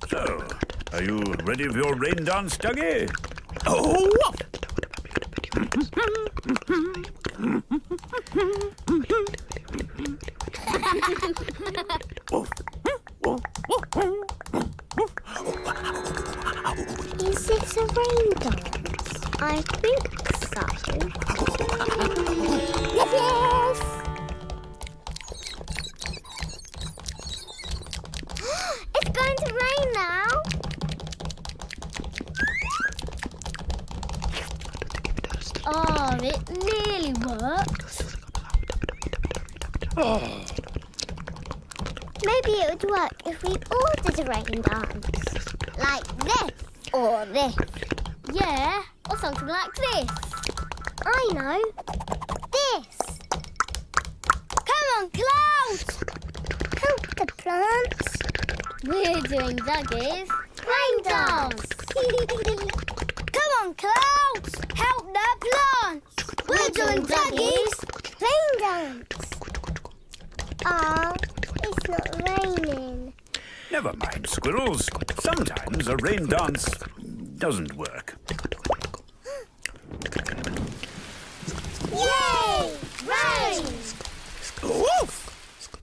So, are you ready for your rain dance, Duggee? Oh! Is this a rain dance? I think so. Yes! It's going to rain now. Oh, it nearly worked. Maybe it would work if we all did a rain dance. Like this or this. Yeah, or something like this. I know. This. Come on, clouds! Help the plants. We're doing Duggee's rain dance. Come on, clouds! Help the plants! We're doing Duggee's rain dance. Ah, it's not raining. Never mind, squirrels. Sometimes a rain dance doesn't work.